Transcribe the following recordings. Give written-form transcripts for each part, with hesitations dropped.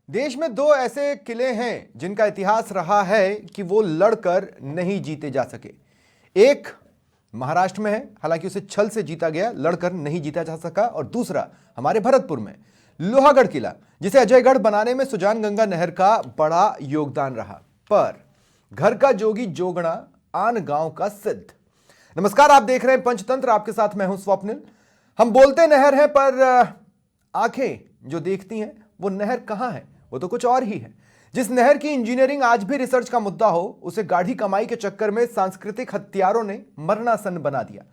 देश में दो ऐसे किले हैं जिनका इतिहास रहा है कि वो लड़कर नहीं जीते जा सके। एक महाराष्ट्र में है, हालांकि उसे छल से जीता गया, लड़कर नहीं जीता जा सका। और दूसरा हमारे भरतपुर में लोहागढ़ किला, जिसे अजयगढ़ बनाने में सुजानगंगा नहर का बड़ा योगदान रहा। पर घर का जोगी जोगणा, आन गांव का सिद्ध। नमस्कार, आप देख रहे हैं पंचतंत्र, आपके साथ मैं हूं स्वप्निल। हम बोलते नहर है, पर आंखें जो देखती हैं वो नहर कहां है, वो तो कुछ और ही है। जिस नहर की इंजीनियरिंग आज भी रिसर्च का मुद्दा हो, उसे गाढ़ी कमाई के चक्कर में सांस्कृतिक हत्यारों ने मरणासन बना दिया।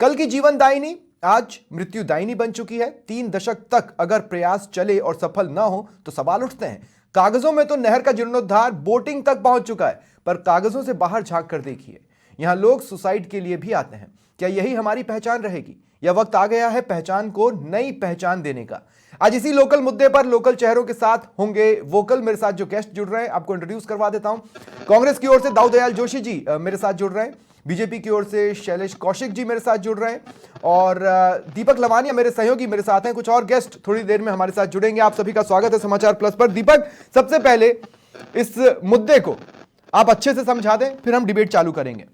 कल की जीवनदायिनी आज मृत्युदायिनी बन चुकी है। 3 दशक तक अगर प्रयास चले और सफल ना हो तो सवाल उठते हैं। कागजों में तो नहर का जीर्णोद्धार, बोटिंग तक पहुंच चुका है, पर कागजों से बाहर झांक कर देखिए, यहां लोग सुसाइड के लिए भी आते हैं। क्या यही हमारी पहचान रहेगी, या वक्त आ गया है पहचान को नई पहचान देने का? आज इसी लोकल मुद्दे पर लोकल चेहरों के साथ होंगे वोकल। मेरे साथ जो गेस्ट जुड़ रहे हैं आपको इंट्रोड्यूस करवा देता हूं। कांग्रेस की ओर से दाऊदयाल जोशी जी मेरे साथ जुड़ रहे हैं, बीजेपी की ओर से शैलेश कौशिक जी मेरे साथ जुड़ रहे हैं, और दीपक लवानिया मेरे सहयोगी मेरे साथ हैं। कुछ और गेस्ट थोड़ी देर में हमारे साथ जुड़ेंगे। आप सभी का स्वागत है समाचार प्लस पर। दीपक, सबसे पहले इस मुद्दे को आप अच्छे से समझा दें, फिर हम डिबेट चालू करेंगे।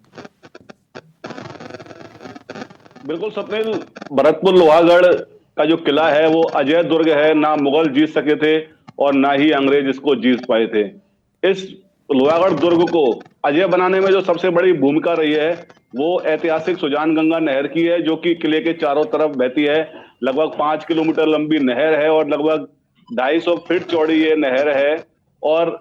बिल्कुल स्वप्निल, भरतपुर लोहागढ़ का जो किला है वो अजय दुर्ग है। ना मुगल जीत सके थे और ना ही अंग्रेज इसको जीत पाए थे। इस लोहागढ़ दुर्ग को अजय बनाने में जो सबसे बड़ी भूमिका रही है वो ऐतिहासिक सुजानगंगा नहर की है, जो कि किले के चारों तरफ बहती है। लगभग 5 किलोमीटर लंबी नहर है और लगभग 250 फीट चौड़ी ये नहर है। और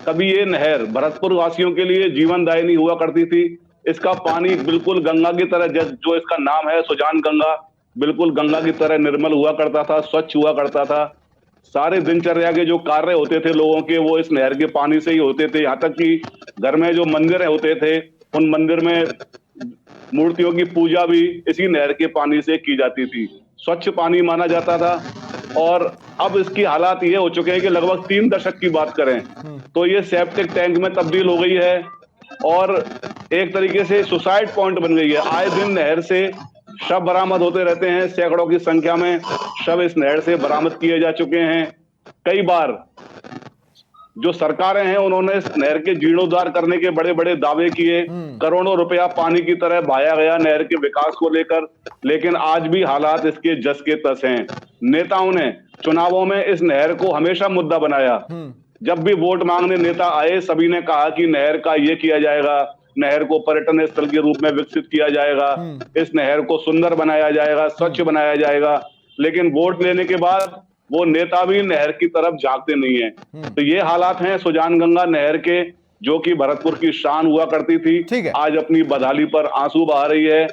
कभी ये नहर भरतपुर वासियों के लिए जीवनदायिनी हुआ करती थी। इसका पानी बिल्कुल गंगा की तरह, जो इसका नाम है सुजान गंगा, बिल्कुल गंगा की तरह निर्मल हुआ करता था, स्वच्छ हुआ करता था। सारे दिनचर्या के जो कार्य होते थे लोगों के, वो इस नहर के पानी से ही होते थे। यहाँ तक कि घर में जो मंदिर होते थे, उन मंदिर में मूर्तियों की पूजा भी इसी नहर के पानी से की जाती थी। स्वच्छ पानी माना जाता था। और अब इसकी हालात ये हो चुके हैं कि लगभग 3 दशक की बात करें तो ये सेप्टिक टैंक में तब्दील हो गई है और एक तरीके से सुसाइड पॉइंट बन गई है। आए दिन नहर से शव बरामद होते रहते हैं, सैकड़ों की संख्या में शव इस नहर से बरामद किए जा चुके हैं। कई बार जो सरकारें हैं उन्होंने इस नहर के जीर्णोद्धार करने के बड़े बड़े दावे किए, करोड़ों रुपया पानी की तरह बहाया गया नहर के विकास को लेकर, लेकिन आज भी हालात इसके जस के तस हैं। नेताओं ने चुनावों में इस नहर को हमेशा मुद्दा बनाया। जब भी वोट मांगने नेता आए, सभी ने कहा कि नहर का ये किया जाएगा, नहर को पर्यटन स्थल के रूप में विकसित किया जाएगा, इस नहर को सुंदर बनाया जाएगा, स्वच्छ बनाया जाएगा। लेकिन वोट लेने के बाद वो नेता भी नहर की तरफ झांकते नहीं है। तो ये हालात हैं सुजानगंगा नहर के, जो कि भरतपुर की शान हुआ करती थी, आज अपनी बदहाली पर आंसू बहा रही है।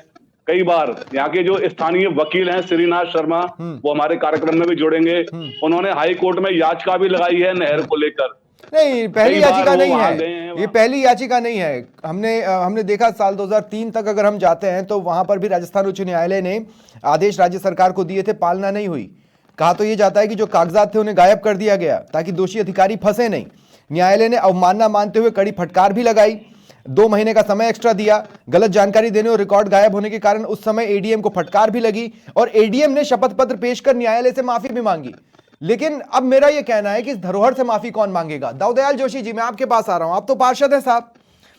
कई बार यहाँ के जो स्थानीय वकील हैं श्रीनाथ शर्मा, वो हमारे कार्यक्रम में भी जुड़ेंगे। उन्होंने हाई कोर्ट में याचिका भी लगाई है नहर को लेकर। नहीं, पहली याचिका नहीं है ये, पहली याचिका नहीं है। हमने देखा साल 2003 तक अगर हम जाते हैं तो वहां पर भी राजस्थान उच्च न्यायालय ने आदेश राज्य सरकार को दिए थे, पालना नहीं हुई। कहा तो ये जाता है कि जो कागजात थे उन्हें गायब कर दिया गया ताकि दोषी अधिकारी फंसे नहीं। न्यायालय ने अवमानना मानते हुए कड़ी फटकार भी लगाई, 2 महीने का समय एक्स्ट्रा दिया। गलत जानकारी देने और रिकॉर्ड गायब होने के कारण उस समय एडीएम को फटकार भी लगी और एडीएम ने शपथ पत्र पेश कर न्यायालय से माफी भी मांगी। लेकिन अब मेरा यह कहना है कि इस धरोहर से माफी कौन मांगेगा? दाऊदयाल जोशी जी, मैं आपके पास आ रहा हूं। आप तो पार्षद हैं साहब,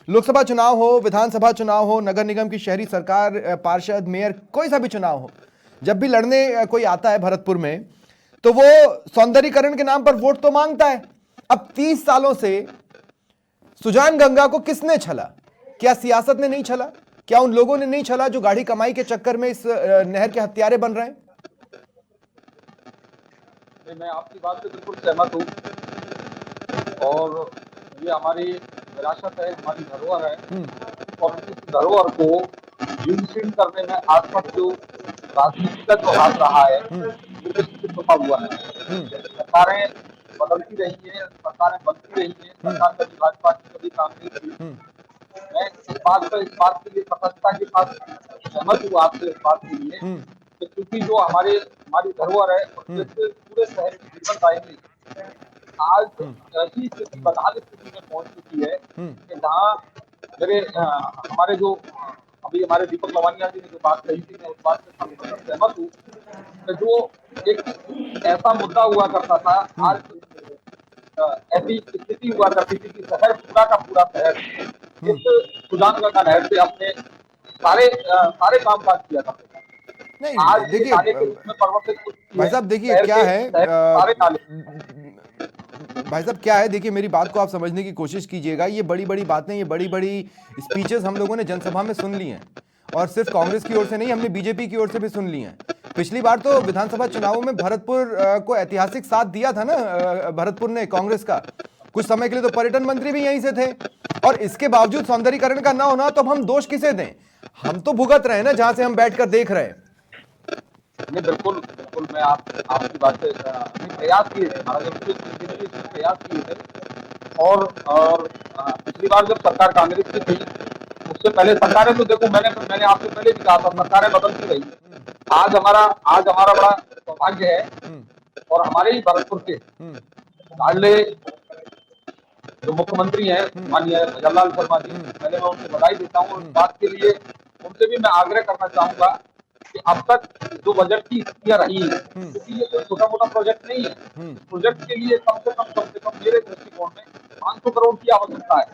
लोकसभा चुनाव हो, विधानसभा चुनाव हो, नगर निगम की शहरी सरकार, पार्षद, मेयर, कोई सा भी चुनाव हो, जब भी लड़ने कोई आता है भरतपुर में तो वो सौंदर्यीकरण के नाम पर वोट तो मांगता है। अब 30 सालों से सुजान गंगा को किसने छला? क्या सियासत ने नहीं छला? क्या उन लोगों ने नहीं छला जो गाढ़ी कमाई के चक्कर में इस नहर के हत्यारे बन रहे हैं? मैं आपकी बात से बिल्कुल सहमत हूँ और ये हमारी विरासत है, हमारी धरोहर है और इस धरोहर को जीर्ण करने में आज तक जो राजनीति का जो हाथ रहा है वो छुपा हुआ है। सरकारें बदलती रही है, सरकारें बनती रही है, सरकार कभी भाजपा की कभी कांग्रेस की। मैं इस बात के लिए सतर्कता के साथ सहमत हूँ आपसे इस बात के लिए, क्योंकि जो हमारी धरोहर है उससे पूरे शहर की जीवनदायिनी आज ऐसी स्थिति, बदहाल स्थिति में पहुंच चुकी है कि जहाँ हमारे जो अभी हमारे दीपक लवानिया जी ने जो बात कही थी, मैं उस बात से संपूर्ण सहमत हूँ। जो एक ऐसा मुद्दा हुआ करता था, आज ऐसी स्थिति हुआ करती थी कि शहर पूरा का पूरा शहर इस सुजानगंगा नहर से अपने सारे काम काज किया करते थे। नहीं आज ये देखिए नाले के रूप में परिवर्तित हो चुकी भाई है। साहब, देखिए शहर क्या के- है शहर के सारे नाले भाई साहब क्या है, देखिए मेरी बात को आप समझने की कोशिश कीजिएगा। ये बड़ी बड़ी बातें, ये बड़ी बड़ी स्पीचेस हम लोगों ने जनसभा में सुन ली हैं, और सिर्फ कांग्रेस की ओर से नहीं, हमने बीजेपी की ओर से भी सुन ली हैं। पिछली बार तो विधानसभा चुनावों में भरतपुर को ऐतिहासिक साथ दिया था ना भरतपुर ने कांग्रेस का। कुछ समय के लिए तो पर्यटन मंत्री भी यहीं से थे, और इसके बावजूद सौंदर्यीकरण का ना होना, तो अब हम दोष किसे दें? हम तो भुगत रहे हैं ना, जहां से हम बैठकर देख रहे हैं। नहीं, बिल्कुल बिल्कुल मैं आपकी बात से प्रयास किए थे, महाराज प्रयास किए थे। और पिछली बार जब सरकार कांग्रेस की थी, उससे पहले सरकारें तो देखो, मैंने आपसे पहले भी कहा था, सरकारें बदलती रही। आज हमारा बड़ा सौभाग्य है, और हमारे ही भरतपुर के लाडले जो मुख्यमंत्री हैं माननीय भजनलाल शर्मा जी, पहले मैं उनसे बधाई देता हूँ। और इस बात के लिए उनसे भी मैं आग्रह करना चाहूंगा कि अब तक जो बजट की स्थितियां रही है, क्योंकि ये कोई छोटा मोटा प्रोजेक्ट नहीं है। प्रोजेक्ट के लिए कम से कम मेरे दृष्टिकोण में 500 करोड़ की आवश्यकता है।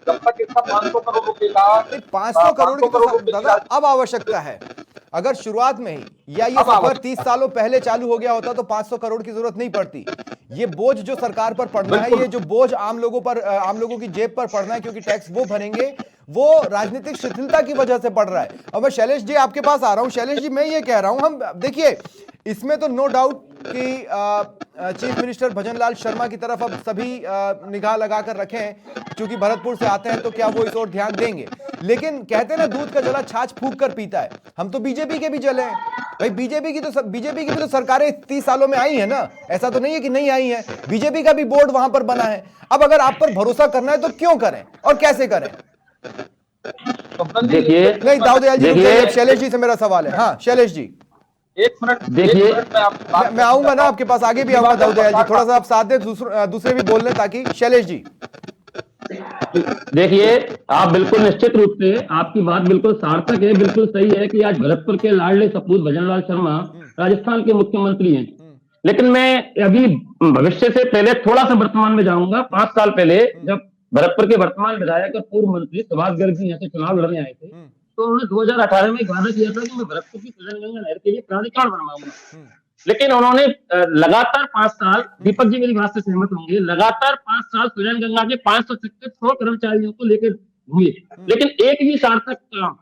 जब तक इसका 500 करोड़ रुपए का 500 करोड़ की तो रुपए दादा अब आवश्यकता है। अगर शुरुआत में ही या ये सफर 30 सालों पहले चालू हो गया होता तो 500 करोड़ की जरूरत नहीं पड़ती। ये बोझ जो सरकार पर पड़ना है, ये जो बोझ आम लोगों की जेब पर पड़ना है, क्योंकि टैक्स वो भरेंगे, वो राजनीतिक शिथिलता की वजह से पड़ रहा है। और मैं शैलेश जी आपके पास आ रहा हूं। शैलेश जी, मैं ये कह रहा हूं, हम देखिए इसमें तो नो डाउट कि चीफ मिनिस्टर भजनलाल शर्मा की तरफ अब सभी निगाह लगाकर रखें, क्योंकि भरतपुर से आते हैं, तो क्या वो इस ओर ध्यान देंगे? लेकिन कहते हैं ना, दूध का जला छाछ फूंक कर पीता है। हम तो बीजेपी के भी जले हैं भाई। बीजेपी की भी तो सरकारें 30 सालों में आई है ना, ऐसा तो नहीं है कि नहीं आई है। बीजेपी का भी बोर्ड वहां पर बना है। अब अगर आप पर भरोसा करना है तो क्यों करें और कैसे करें? देखिए नहीं, दाऊदयाल जी, शैलेश जी से मेरा सवाल है। हाँ शैलेश जी, एक मिनट देखिए, मैं आऊंगा ना आपके पास, आगे भी आऊंगा। दाऊदयाल जी, थोड़ा सा आप साथ दें, दूसरे भी बोल लें, ताकि शैलेश जी। देखिए, आप बिल्कुल निश्चित रूप से आपकी बात बिल्कुल सार्थक है, बिल्कुल सही है कि आज भरतपुर के लाडले सपूत भजनलाल शर्मा राजस्थान के मुख्यमंत्री हैं। लेकिन मैं अभी भविष्य से पहले थोड़ा सा वर्तमान में जाऊंगा। 5 साल पहले जब भरतपुर के वर्तमान विधायक और पूर्व मंत्री सुभाष गर्ग जी यहाँ से चुनाव लड़ने आए थे, तो उन्होंने 2018 में वादा किया था कि मैं भरतपुर की सुजानगंगा नहर के लिए प्राधिकरण बनवाऊंगा। लेकिन उन्होंने लगातार 5 साल, दीपक जी मेरी बात से सहमत होंगे, लगातार 5 साल सुजानगंगा के 500 कर्मचारियों को लेकर घूमे, लेकिन एक भी सार्थक काम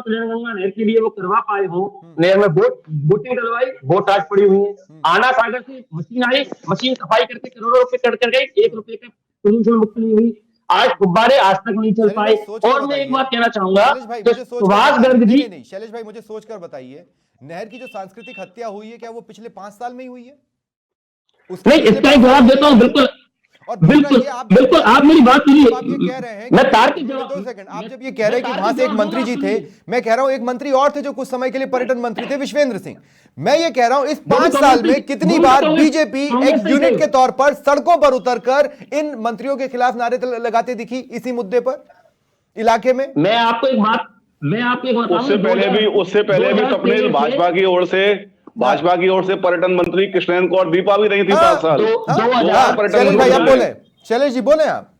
सुजानगंगा नहर के लिए वो करवा पाए हो। नहर में बोटिंग डलवाई, बोट आज पड़ी हुई है। आना सागर से मशीन आई, मशीन सफाई करके करोड़ों रुपए कर गई, 1 रुपए का पोल्यूशन मुक्त नहीं हुई। आज गुब्बारे आज तक नहीं चल पाए। और मैं एक बात कहना चाहूंगा, सुभाष गर्ग जी, नहीं शैलेश भाई, मुझे सोचकर बताइए, नहर की जो सांस्कृतिक हत्या हुई है, क्या वो पिछले 5 साल में ही हुई है? नहीं, इसका एक जवाब देता हूँ। बिल्कुल बिल्कुल आप मेरी बात सुनिए। आप ये कह रहे हैं, मैं तार्किक जवाब, 2 सेकंड, आप जब ये कह रहे हैं कि वहां से एक मंत्री जी थे, मैं कह रहा हूं एक मंत्री और थे जो कुछ समय के लिए पर्यटन मंत्री थे, विश्वेंद्र सिंह। मैं ये कह रहा हूं इस 5 साल में कितनी बार बीजेपी एक यूनिट के तौर पर सड़कों पर उतरकर इन मंत्रियों के खिलाफ नारे लगाते दिखी इसी मुद्दे पर इलाके में? मैं आपको एक बात उससे पहले भी स्वप्निल, भाजपा की ओर से पर्यटन मंत्री कृष्णेंद्र कौर दीपा भी रही थी 5 साल। शैलेश भाई आप बोले, शैलेश जी बोले आप।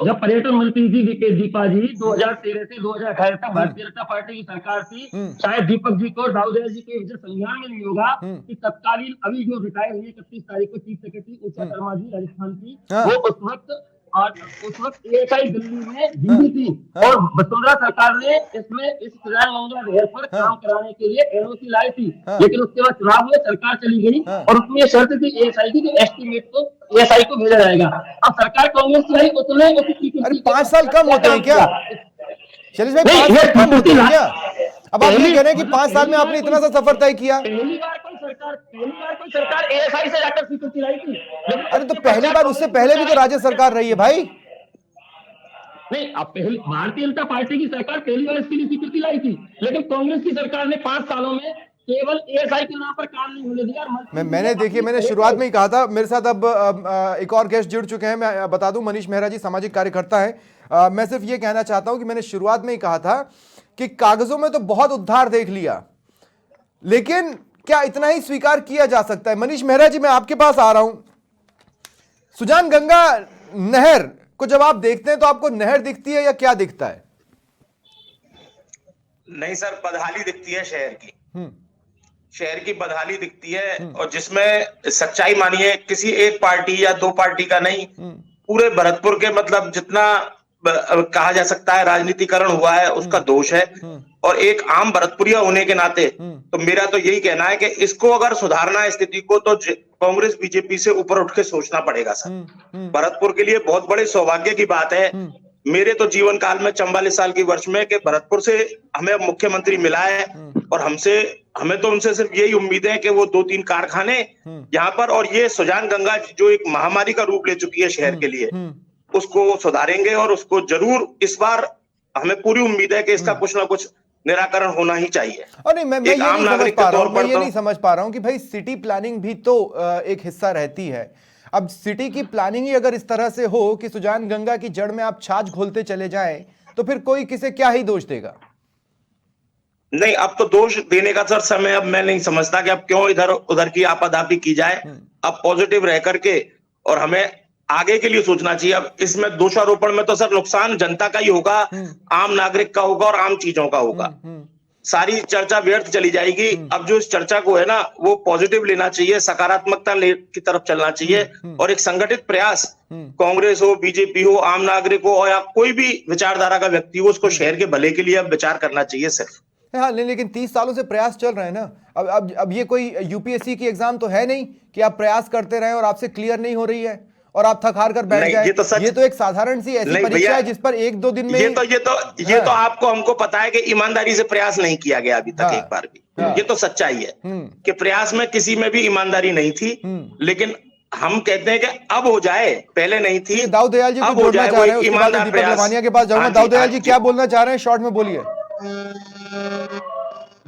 जब पर्यटन मंत्री थी दीपा जी, 2013 से 2018 तक भारतीय जनता पार्टी की सरकार थी। शायद दीपक जी को और दाऊदयाल जी के विजय संज्ञान में नहीं होगा कि तत्कालीन अभी जो रिटायर हुई 31 तारीख को चीफ सेक्रेटरी उषा शर्मा जी राजस्थान की, वो उस वक्त एएसआई दिल्ली में जीती थी, और वसुंधरा सरकार ने इस सुजानगंगा नहर पर काम कराने के लिए एनओसी लाई थी। लेकिन उसके बाद चुनाव हुए, सरकार चली गई, और उसमें शर्त थी एएसआई की, एस्टीमेट को एएसआई को भेजा जाएगा। अब सरकार कांग्रेस की आई, उतने 5 साल कम होते हैं क्या शैलेश भाई? 5 साल कम होते हैं क्या? अब आप ये कह रहे हैं कि 5 साल में आपने इतना सा सफर तय किया। पहली बार कोई सरकार एएसआई से जाकर स्वीकृति लाई थी। अरे तो पहली बार, उससे पहले भी तो राज्य सरकार रही है भाई। नहीं, अब पहले भारतीय जनता पार्टी की सरकार पहली बार इसके लिए स्वीकृति लाई थी, लेकिन कांग्रेस की सरकार ने 5 सालों में केवल एएसआई के नाम पर काम नहीं होने दिया। मैंने शुरुआत में ही कहा था, मेरे साथ अब एक और गेस्ट जुड़ चुके हैं, मैं बता दूं, मनीष मेहरा जी सामाजिक कार्यकर्ता है। मैं सिर्फ ये कहना चाहता हूं कि मैंने शुरुआत में ही कहा था कि कागजों में तो बहुत उद्धार देख लिया, लेकिन क्या इतना ही स्वीकार किया जा सकता है? मनीष मेहरा जी, मैं आपके पास आ रहा हूं। सुजान गंगा नहर को जब आप देखते हैं तो आपको नहर दिखती है या क्या दिखता है? नहीं सर, बदहाली दिखती है शहर की। हम्म शहर की बदहाली दिखती है, और जिसमें सच्चाई मानिए किसी एक पार्टी या दो पार्टी का नहीं, पूरे भरतपुर के मतलब जितना कहा जा सकता है राजनीतिकरण हुआ है उसका दोष है। और एक आम भरतपुरिया होने के नाते तो मेरा तो यही कहना है कि इसको अगर सुधारना है स्थिति को, तो कांग्रेस बीजेपी से ऊपर उठ के सोचना पड़ेगा सर। भरतपुर के लिए बहुत बड़े सौभाग्य की बात है मेरे तो जीवन काल में 44 साल की वर्ष में कि भरतपुर से हमें मुख्यमंत्री मिला है, और हमें तो उनसे सिर्फ यही उम्मीद है कि वो 2-3 कारखाने यहाँ पर, और ये सुजान गंगा जो एक महामारी का रूप ले चुकी है शहर के लिए, उसको सुधारेंगे। और उसको जरूर इस बार हमें पूरी उम्मीद है कि इसका कुछ ना कुछ निराकरण होना ही चाहिए। और नहीं, मैं ये नहीं समझ पा रहा हूं कि भाई सिटी प्लानिंग भी तो एक हिस्सा रहती है। अब सिटी की प्लानिंग ही अगर इस तरह से हो कि सुजान गंगा की जड़ में आप छाछ घोलते चले जाएं, तो फिर कोई किसे क्या ही दोष देगा? नहीं, अब तो दोष देने का सर समय अब मैं नहीं समझता कि अब क्यों इधर उधर की आपाधापी की जाए। अब पॉजिटिव रह करके और हमें आगे के लिए सोचना चाहिए। अब इसमें दोषारोपण में तो सर नुकसान जनता का ही होगा, आम नागरिक का होगा और आम चीजों का होगा। सारी चर्चा व्यर्थ चली जाएगी। अब जो इस चर्चा को है ना वो पॉजिटिव लेना चाहिए, सकारात्मकता की तरफ चलना चाहिए, और एक संगठित प्रयास कांग्रेस हो, बीजेपी हो, आम नागरिक हो, या कोई भी विचारधारा का व्यक्ति हो, उसको शहर के भले के लिए अब विचार करना चाहिए सिर्फ। हाँ, लेकिन 30 सालों से प्रयास चल रहे हैं ना। अब ये कोई यूपीएससी की एग्जाम तो है नहीं कि आप प्रयास करते रहे और आपसे क्लियर नहीं हो रही है और आप थक हार कर बैठ जाए। ये तो एक साधारण सी ऐसी परीक्षा है जिस पर 1-2 दिन में ये तो आपको हमको पता है कि ईमानदारी से प्रयास नहीं किया गया अभी तक एक बार भी। ये तो सच्चाई है कि प्रयास में किसी में भी ईमानदारी नहीं थी, लेकिन हम कहते हैं कि अब हो जाए, पहले नहीं थी। दाऊद दयाल जी को जोड़ना चाह रहे हैं, उसके बाद दीपक लवानिया के पास जाऊंगा। दाऊद दयाल जी क्या बोलना चाह रहे हैं, शॉर्ट में बोलिए।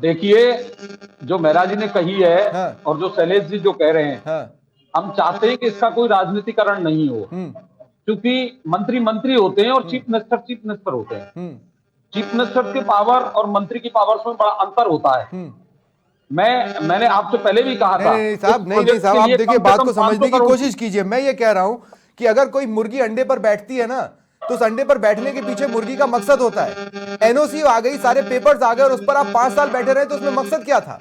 देखिए, जो मेहरा जी ने कही है और जो शैलेश जी जो कह रहे हैं, हम चाहते हैं कि इसका कोई राजनीतिकरण नहीं हो, क्योंकि मंत्री होते हैं और चीफ मिनिस्टर होते हैं। चीफ मिनिस्टर के पावर और मंत्री की पावर्स में बड़ा अंतर होता है। मैंने आपसे पहले भी कहा था। नहीं साहब, आप देखिए, बात को समझने की कोशिश कीजिए। मैं ये कह रहा हूं कि अगर कोई मुर्गी अंडे पर बैठती है ना, तो उस अंडे पर बैठने के पीछे मुर्गी का मकसद होता है। एनओसी आ गई, सारे पेपर्स आ गए और उस पर आप 5 साल बैठे रहे, तो उसमें मकसद क्या था?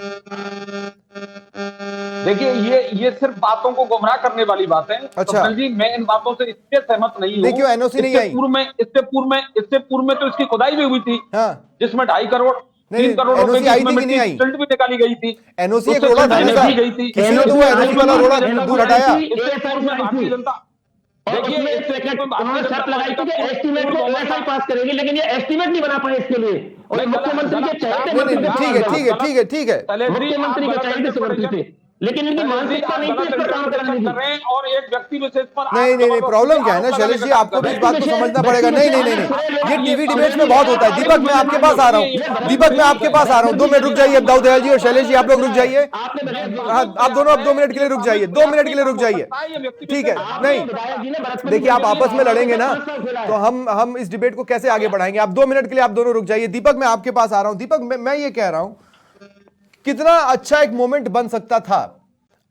देखिए, ये सिर्फ बातों को गुमराह करने वाली बात है। अच्छा जी, मैं इन बातों से इससे सहमत नहीं हूं। क्यों एनओसी नहीं आई? इससे पूर्व में तो इसकी खुदाई भी हुई थी, जिसमें 2.5 करोड़ 3 करोड़ रुपए की स्टंट भी निकाली गई थी। एनओसी एक रोड़ा गई थी, किसी ने तो वो एनओसी वाला रोड़ा दूर हटाया। देखिए, शर्त लगाई थी कि एस्टीमेट को वैसा ही पास करेगी, लेकिन ये एस्टीमेट नहीं बना पाए इसके लिए। और मुख्यमंत्री के चहेते ठीक है मुख्यमंत्री के चहेते समर्थी थे, लेकिन इनकी मानसिकता नहीं थी इस पर काम करने की। और एक व्यक्ति विशेष पर नहीं, प्रॉब्लम क्या है ना शैलेश जी, आपको भी इस बात को समझना पड़ेगा। नहीं, ये टीवी डिबेट्स में बहुत होता है। दीपक, मैं आपके पास आ रहा हूँ। 2 मिनट रुक जाइए। अब दाऊद दयाल जी और शैलेश जी, आप लोग रुक जाइए। आप दोनों अब 2 मिनट के लिए रुक जाइए। 2 मिनट के लिए रुक जाइए, ठीक है? नहीं, देखिए, आप आपस में लड़ेंगे ना, तो हम इस डिबेट को कैसे आगे बढ़ाएंगे? आप 2 मिनट के लिए आप दोनों रुक जाइए। दीपक, मैं आपके पास आ रहा हूं। दीपक, मैं ये कह रहा हूं, कितना अच्छा एक मोमेंट बन सकता था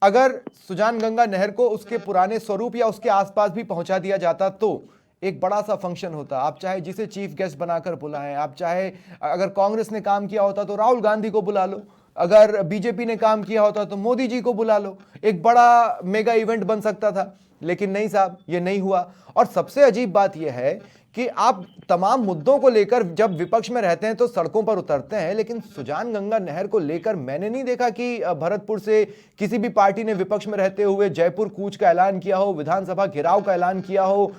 अगर सुजान गंगा नहर को उसके पुराने स्वरूप या उसके आसपास भी पहुंचा दिया जाता, तो एक बड़ा सा फंक्शन होता। आप चाहे जिसे चीफ गेस्ट बनाकर बुलाएं, आप चाहे, अगर कांग्रेस ने काम किया होता तो राहुल गांधी को बुला लो, अगर बीजेपी ने काम किया होता तो मोदी जी को बुला लो, एक बड़ा मेगा इवेंट बन सकता था। लेकिन नहीं साहब, ये नहीं हुआ। और सबसे अजीब बात यह है कि आप तमाम मुद्दों को लेकर जब विपक्ष में रहते हैं तो सड़कों पर उतरते हैं, लेकिन सुजान गंगा नहर को लेकर मैंने नहीं देखा कि भरतपुर से किसी भी पार्टी ने विपक्ष में रहते हुए जयपुर कूच का ऐलान किया हो, विधानसभा घेराव का ऐलान किया हो,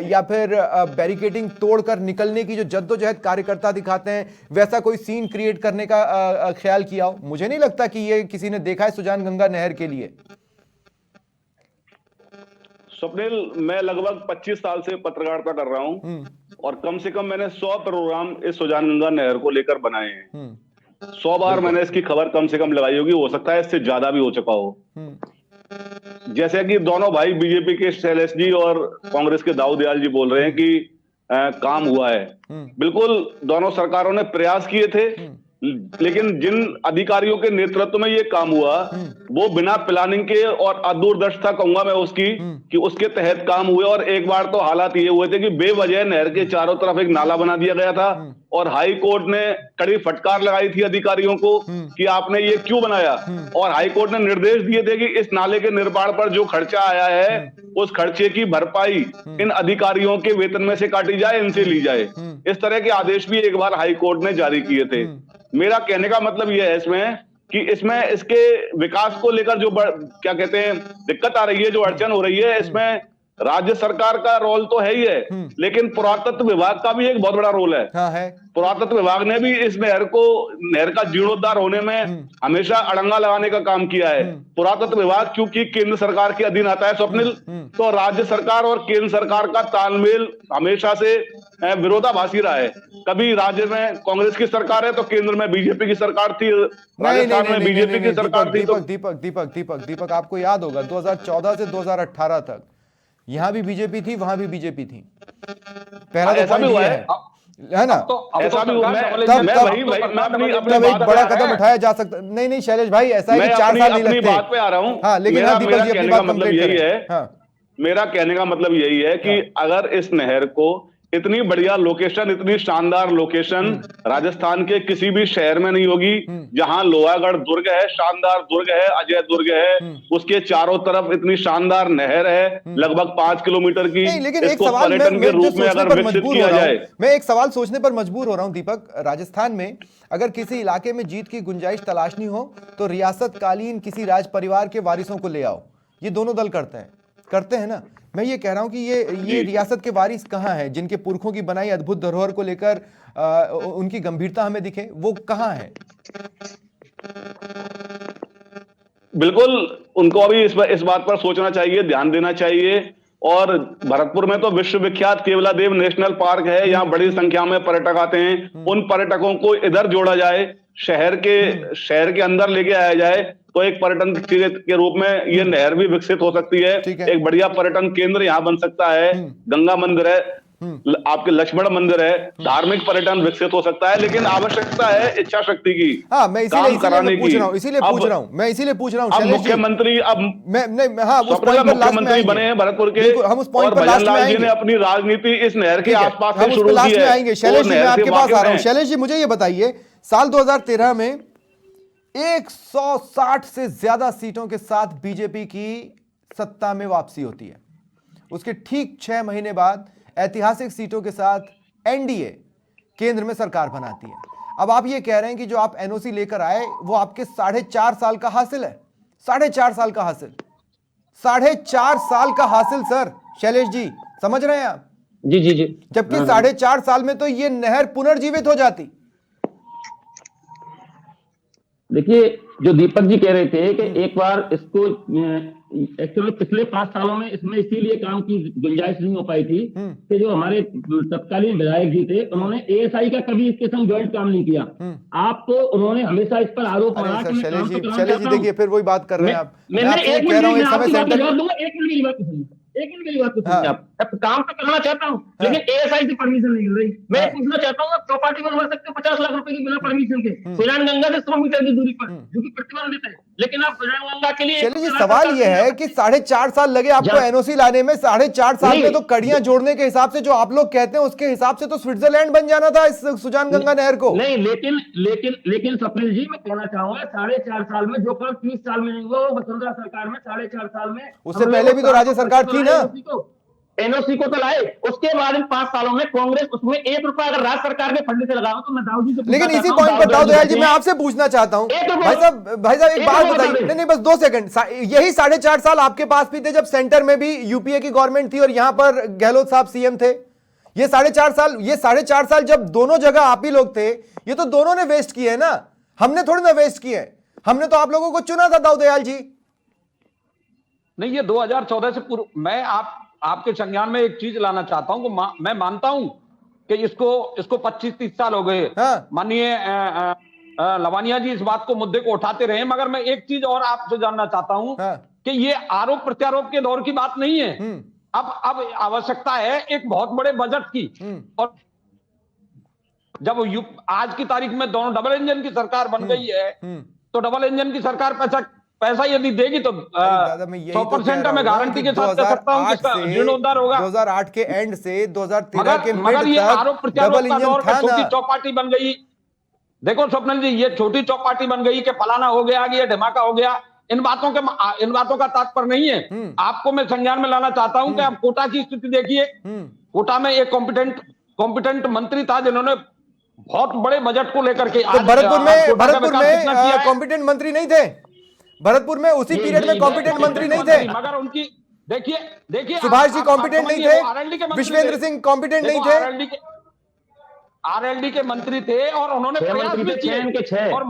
या फिर बैरिकेडिंग तोड़कर निकलने की जो जद्दोजहद कार्यकर्ता दिखाते हैं वैसा कोई सीन क्रिएट करने का ख्याल किया हो। मुझे नहीं लगता कि ये किसी ने देखा है सुजान गंगा नहर के लिए। स्वप्निल, मैं लगभग 25 साल से पत्रकारिता कर रहा हूं और कम से कम मैंने 100 प्रोग्राम इस सुजान गंगा नहर को लेकर बनाए हैं। 100 बार मैंने इसकी खबर कम से कम लगाई होगी, हो सकता है इससे ज्यादा भी हो चुका हो। जैसे कि दोनों भाई बीजेपी के शैलेश जी और कांग्रेस के दाऊद दयाल जी बोल रहे हैं कि काम हुआ है। बिल्कुल, दोनों सरकारों ने प्रयास किए थे, लेकिन जिन अधिकारियों के नेतृत्व में ये काम हुआ वो बिना प्लानिंग के और अदूरदर्शिता कहूंगा मैं उसकी कि उसके तहत काम हुए। और एक बार तो हालात ये हुए थे कि बेवजह नहर के चारों तरफ एक नाला बना दिया गया था और हाई कोर्ट ने कड़ी फटकार लगाई थी अधिकारियों को कि आपने ये क्यों बनाया। और हाई कोर्ट ने निर्देश दिए थे कि इस नाले के निर्माण पर जो खर्चा आया है उस खर्चे की भरपाई इन अधिकारियों के वेतन में से काटी जाए, इनसे ली जाए। इस तरह के आदेश भी एक बार हाई कोर्ट ने जारी किए थे। मेरा कहने का मतलब यह है इसमें कि इसमें इसके विकास को लेकर जो क्या कहते हैं दिक्कत आ रही है, जो अड़चन हो रही है, इसमें राज्य सरकार का रोल तो है ही है, लेकिन पुरातत्व विभाग का भी एक बहुत बड़ा रोल है। हाँ है। पुरातत्व विभाग ने भी इस नहर का जीर्णोद्धार होने में हमेशा अड़ंगा लगाने का काम किया है। पुरातत्व विभाग क्योंकि केंद्र सरकार के अधीन आता है स्वप्निल, तो राज्य सरकार और केंद्र सरकार का तालमेल हमेशा से विरोधाभासी रहा है। कभी राज्य में कांग्रेस की सरकार है तो केंद्र में बीजेपी की सरकार थी, राजस्थान में बीजेपी की सरकार थी। दीपक आपको याद होगा 2014 से 2018 तक यहां भी बीजेपी थी, वहां भी बीजेपी थी। पहला तो ऐसा भी हुआ है ना, ऐसा भी हुआ। तब एक बड़ा कदम उठाया जा सकता। नहीं शैलेश भाई, ऐसा है कि 4 साल नहीं लगते। बात पे आ रहा हूं। हाँ, लेकिन हाँ, दीपक जी अपनी बात कंप्लीट यही है। मेरा कहने का मतलब यही है कि अगर इस नहर को इतनी बढ़िया लोकेशन, इतनी शानदार लोकेशन राजस्थान के किसी भी शहर में नहीं होगी। जहां लोहागढ़ दुर्ग है, शानदार दुर्ग है, अजय दुर्ग है, उसके चारों तरफ इतनी शानदार नहर है लगभग 5 किलोमीटर की। लेकिन एक सवाल पर्यटन के रूप में अगर विकसित किया जाए, मैं एक सवाल सोचने पर मजबूर हो रहा हूं दीपक। राजस्थान में अगर किसी इलाके में जीत की गुंजाइश तलाशनी हो तो रियासतकालीन किसी राज परिवार के वारिसों को ले आओ। ये दोनों दल करते हैं ना। मैं ये कह रहा हूं कि ये रियासत के वारिस कहां हैं, जिनके पुरखों की बनाई अद्भुत धरोहर को लेकर उनकी गंभीरता हमें दिखे, वो कहां है? बिल्कुल उनको अभी इस बात पर सोचना चाहिए, ध्यान देना चाहिए। और भरतपुर में तो विश्वविख्यात केवलादेव नेशनल पार्क है, यहाँ बड़ी संख्या में पर्यटक आते हैं। उन पर्यटकों को इधर जोड़ा जाए, शहर के अंदर लेके आया जाए, तो एक पर्यटन के रूप में ये नहर भी विकसित हो सकती है। एक बढ़िया पर्यटन केंद्र यहाँ बन सकता है। गंगा मंदिर है, आपके लक्ष्मण मंदिर है, धार्मिक पर्यटन विकसित हो सकता है। लेकिन आवश्यकता है इच्छा शक्ति की। हाँ, मैं इसीलिए पूछ रहा हूँ अब मुख्यमंत्री मुख्यमंत्री बने हैं भरतपुर के, हम उस पॉइंट और भजन लाल जी ने अपनी राजनीति इस नहर के आसपास से शुरू की है। आएंगे शैलेश जी, मैं आपके पास आ रहा हूँ। शैलेश जी, मुझे ये बताइए, साल 2013 में 160 से ज्यादा सीटों के साथ बीजेपी की सत्ता में वापसी होती है। उसके ठीक 6 महीने बाद ऐतिहासिक सीटों के साथ एनडीए केंद्र में सरकार बनाती है। अब आप ये कह रहे हैं कि जो आप एनओसी लेकर आए वो आपके 4.5 साल का हासिल है। 4.5 साल का हासिल, 4.5 साल का हासिल सर। शैलेश जी, समझ रहे हैं आप? जी। जबकि 4.5 साल में तो ये नहर पुनर्जीवित हो जाती। देखिए, जो दीपक जी कह रहे थे कि एक बार इसको एक्चुअली पिछले 5 सालों में इसमें इसीलिए काम की गुंजाइश नहीं हो पाई थी कि जो हमारे तत्कालीन विधायक जी थे उन्होंने एएसआई का कभी इसके संग ज्वाइंट काम नहीं किया। आपको उन्होंने हमेशा इस पर आरोप लगाया। शैलेश जी देखिए, फिर वही बात कर रहे हैं आप। मैं कह रहा हूं इस समय सेंटर एक मिनट मेरी बात को सुनिए। आप काम तो करना चाहता हूँ, लेकिन एएसआई से परमिशन नहीं मिल रही। मैं पूछना चाहता हूँ, आप प्रॉपर्टी बनवा सकते हो 50 लाख रुपए की बिना परमिशन के, सुजान गंगा से 100 मीटर की दूरी पर, जो कि प्रतिबंधित है। लेकिन आप सुजान गंगा के लिए चलिए, सवाल यह है कि 4.5 साल लगे आपको एनओसी लाने में। 4.5 साल में तो कड़ियां जोड़ने के हिसाब से जो आप लोग कहते हैं उसके हिसाब से तो स्विट्जरलैंड बन जाना था इस सुजान गंगा नहर को। नहीं, लेकिन स्वप्निल जी, मैं कहना चाहूंगा 4.5 साल में जो काम 30 साल में नहीं हुआ वो वसुंधरा सरकार में 4.5 साल में। उससे पहले भी तो राज्य सरकार थी ना, एनओसी को तो लाए। उसके बाद इन 5 सालों में कांग्रेस उसमें 1 रुपया अगर राज्य सरकार के फंड से लगाओ तो मैं दाऊ जी से। लेकिन इसी पॉइंट पर दाऊ दयाल जी, मैं आपसे पूछना चाहता हूं भाई साहब एक बात बताइए। नहीं बस 2 सेकंड। यही 4.5 साल आपके पास भी थे जब सेंटर में भी यूपीए की गवर्नमेंट थी और यहां पर गहलोत साहब सीएम थे। ये 4.5 साल जब दोनों जगह आप ही लोग थे, ये तो दोनों ने वेस्ट किए है ना, हमने थोड़ी ना वेस्ट किए। हमने तो आप लोगों को चुना था दाऊ दयाल जी। नहीं, ये 2014 से पूर्व। मैं आपके संज्ञान में एक चीज लाना चाहता हूं कि मैं मानता हूं कि इसको 25-30 साल हो गए। हाँ। माननीय लवानिया जी इस बात को मुद्दे को उठाते रहे, मगर मैं एक चीज और आपसे जानना चाहता हूं। हाँ। कि ये आरोप प्रत्यारोप के दौर की बात नहीं है। अब आवश्यकता है एक बहुत बड़े बजट की, और जब आज की तारीख में दोनों डबल इंजन की सरकार बन गई है, तो डबल इंजन की सरकार पैसा यदि देगी तो दादा मैं यही 100% मैं गारंटी के साथ कह सकता हूं कि इसका जीर्णोद्धार होगा। 2008 के एंड से 2013 के मगर मिड ये तक आरोप प्रत्यारोप डबल का इंजन दौर था छोटी ना। चौपाटी बन गई। देखो स्वप्निल जी, ये छोटी चौपाटी बन गई कि फलाना हो गया, ये धमाका हो गया। इन बातों का तात्पर्य नहीं है। आपको मैं संज्ञान में लाना चाहता हूं कि आप कोटा की स्थिति देखिए। कोटा में एक कॉम्पिटेंट मंत्री था जिन्होंने बहुत बड़े बजट को लेकर के तो भरतपुर में कॉम्पिटेंट मंत्री नहीं थे। भरतपुर में उसी पीरियड में कॉम्पिटेंट मंत्री नहीं थे। मगर उनकी देखिए सुभाष जी कॉम्पिटेंट नहीं थे, विश्वेंद्र सिंह कॉम्पिटेंट नहीं थे, आरएलडी के मंत्री थे और उन्होंने प्रयास भी किए और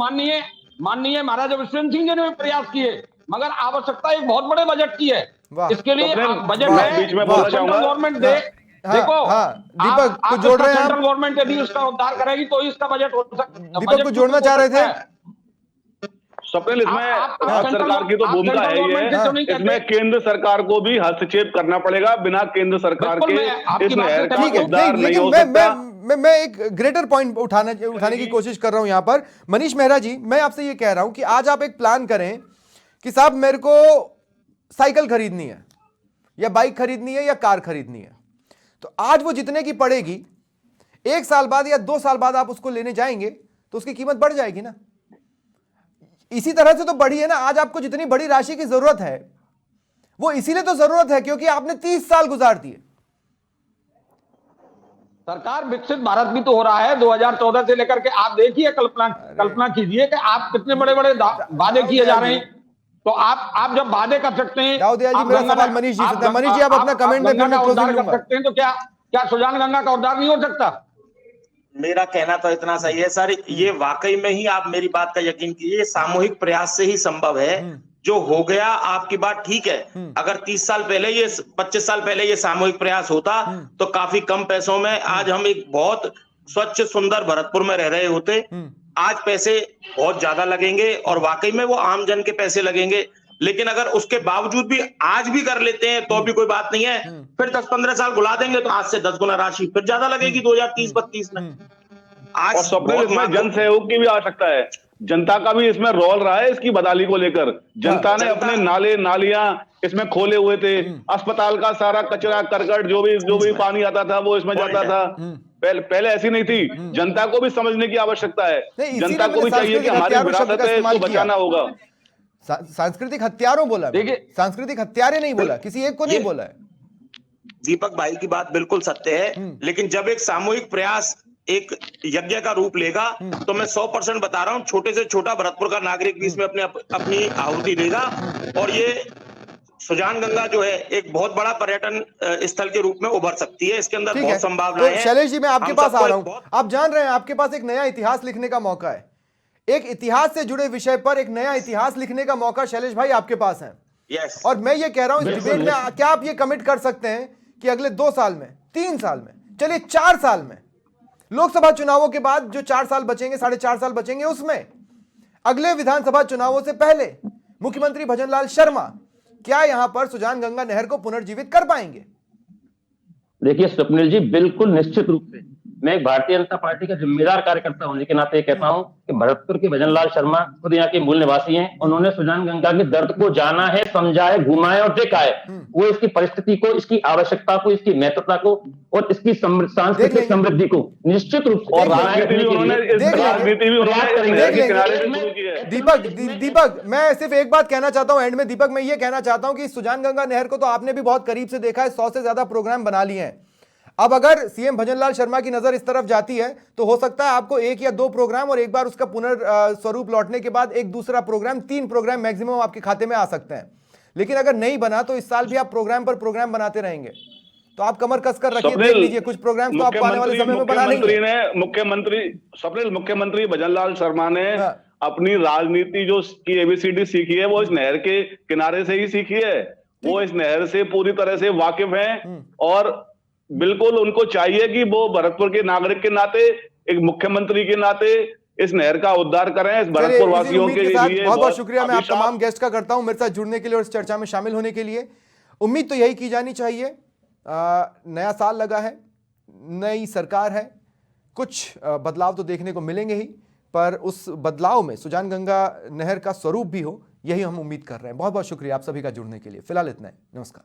माननीय महाराजा विश्वेंद्र सिंह जी ने भी प्रयास किए। मगर आवश्यकता एक बहुत बड़े बजट की है। इसके लिए बजट है, बीच में बोलना चाहूंगा गवर्नमेंट दे। देखो दीपक को जोड़ रहे हैं, सेंट्रल गवर्नमेंट यदि उसका उद्धार करेगी तो इसका बजट हो सकता है। दीपक को जोड़ना चाह रहे थे स्वप्निल। इसमें सरकार की तो भूमिका है ही है, इसमें केंद्र सरकार को भी हस्तक्षेप करना पड़ेगा। बिना केंद्र सरकार के इस नहर का उद्धार नहीं हो सकता। मैं एक ग्रेटर पॉइंट उठाने की कोशिश कर रहा हूं यहां पर। मनीष मेहरा जी, मैं आपसे ये कह रहा हूं कि आज आप एक प्लान करें कि साहब मेरे को साइकिल खरीदनी है या बाइक खरीदनी है या कार खरीदनी है, तो आज वो जितने की पड़ेगी, 1 साल बाद या 2 साल बाद आप उसको लेने जाएंगे तो उसकी कीमत बढ़ जाएगी ना। इसी तरह से तो बढ़ी है ना। आज आपको जितनी बड़ी राशि की जरूरत है वो इसीलिए तो जरूरत है क्योंकि आपने 30 साल गुजार दिए। सरकार विकसित भारत भी तो हो रहा है 2014 से लेकर के। आप देखिए, कल्पना कीजिए कि आप कितने बड़े बड़े वादे किए जा रहे हैं। तो आप जब वादे कर सकते हैं, दाऊदिया जी, मेरा सवाल मनीष जी से था। मनीष जी आप अपना कमेंट में फिर मैं क्लोजिंग लूंगा। कर सकते हैं तो क्या सुजान गंगा का उद्धार नहीं हो सकता? मेरा कहना तो इतना सही है सर, ये वाकई में ही आप मेरी बात का यकीन कीजिए, सामूहिक प्रयास से ही संभव है। जो हो गया, आपकी बात ठीक है। अगर 30 साल पहले 25 साल पहले ये सामूहिक प्रयास होता तो काफी कम पैसों में आज हम एक बहुत स्वच्छ सुंदर भरतपुर में रह रहे होते। आज पैसे बहुत ज्यादा लगेंगे और वाकई में वो आम जन के पैसे लगेंगे। लेकिन अगर उसके बावजूद भी आज भी कर लेते हैं तो भी कोई बात नहीं है। फिर 10-15 साल बुला देंगे तो आज से 10 गुना राशि फिर ज्यादा लगेगी 2030-32 में। और स्वप्निल, इसमें जन सहयोग की भी आवश्यकता है। जनता का भी इसमें रोल रहा है इसकी बदहाली को लेकर। जनता ने अपने नाले नालियां इसमें खोले हुए थे। अस्पताल का सारा कचरा करकट जो भी पानी आता था वो इसमें जाता था। पहले ऐसी नहीं थी। जनता को भी समझने की आवश्यकता है। जनता को भी चाहिए कि हमारी विरासत है, इसको बचाना होगा। सांस्कृतिक हत्यारों बोला, सांस्कृतिक हत्यारे नहीं बोला, किसी एक को नहीं बोला है। दीपक भाई की बात बिल्कुल सत्य है, लेकिन जब एक सामूहिक प्रयास एक यज्ञ का रूप लेगा तो मैं 100% बता रहा हूं, छोटे से छोटा भरतपुर का नागरिक भी इसमें अपनी आहुति देगा। और ये सुजान गंगा जो है एक बहुत बड़ा पर्यटन स्थल के रूप में उभर सकती है। इसके अंदर बहुत संभावनाएं हैं। शैलेश जी, मैं आपके पास आ रहा हूं। आप जान रहे हैं आपके पास एक नया इतिहास लिखने का मौका है। एक इतिहास से जुड़े विषय पर एक नया इतिहास लिखने का मौका शैलेश भाई आपके पास है। यस। और मैं ये कह रहा हूं इस डिबेट में क्या आप ये कमिट कर सकते हैं कि अगले 2 साल में, 3 साल में, चलिए 4 साल में, लोकसभा चुनावों के बाद जो 4 साल बचेंगे, 4.5 साल बचेंगे, उसमें अगले विधानसभा चुनावों से पहले मुख्यमंत्री भजनलाल शर्मा क्या यहां पर सुजान गंगा नहर को पुनर्जीवित कर पाएंगे? देखिए स्वप्निल जी, बिल्कुल निश्चित रूप से मैं एक भारतीय जनता पार्टी का जिम्मेदार कार्यकर्ता होने के नाते कहता हूं कि भरतपुर के भजनलाल शर्मा खुद यहाँ के मूल निवासी हैं। उन्होंने सुजान गंगा के दर्द को जाना है, समझा है, घुमा है और देखा है। वो इसकी परिस्थिति को, इसकी आवश्यकता को, इसकी महत्वता को और इसकी सांस्कृतिक समृद्धि को निश्चित रूप से दीपक मैं सिर्फ एक बात कहना चाहता हूं एंड में। दीपक मैं ये कहना चाहता हूं कि सुजान गंगा नहर को तो आपने भी बहुत करीब से देखा है, 100 से ज्यादा प्रोग्राम बना लिए हैं। अब अगर सीएम भजनलाल शर्मा की नजर इस तरफ जाती है तो हो सकता है आपको 1 या 2 प्रोग्राम और एक बार उसका पुनर्स्वरूप लौटने के बाद एक दूसरा प्रोग्राम, 3 प्रोग्राम मैक्सिमम आपके खाते में आ सकते हैं। लेकिन अगर नहीं बना तो इस साल भी आप प्रोग्राम पर प्रोग्राम बनाते रहेंगे। तो आप कमर कसकर रखिए, देख लीजिए कुछ प्रोग्राम तो आपको आने वाले समय में बना लेंगे। मुख्यमंत्री भजनलाल शर्मा ने अपनी राजनीति जो की ABCD सीखी है वो इस नहर के किनारे से ही सीखी है। वो इस नहर से पूरी तरह से वाकिफ हैं और बिल्कुल उनको चाहिए कि वो भरतपुर के नागरिक के नाते, एक मुख्यमंत्री के नाते इस नहर का उद्धार करें इस भरतपुर वासियों के लिए। बहुत बहुत शुक्रिया मैं आप तमाम गेस्ट का करता हूं मेरे साथ जुड़ने के लिए और इस चर्चा में शामिल होने के लिए। उम्मीद तो यही की जानी चाहिए, नया साल लगा है, नई सरकार है, कुछ बदलाव तो देखने को मिलेंगे ही, पर उस बदलाव में सुजानगंगा नहर का स्वरूप भी हो, यही हम उम्मीद कर रहे हैं। बहुत बहुत शुक्रिया आप सभी का जुड़ने के लिए। फिलहाल इतना ही, नमस्कार।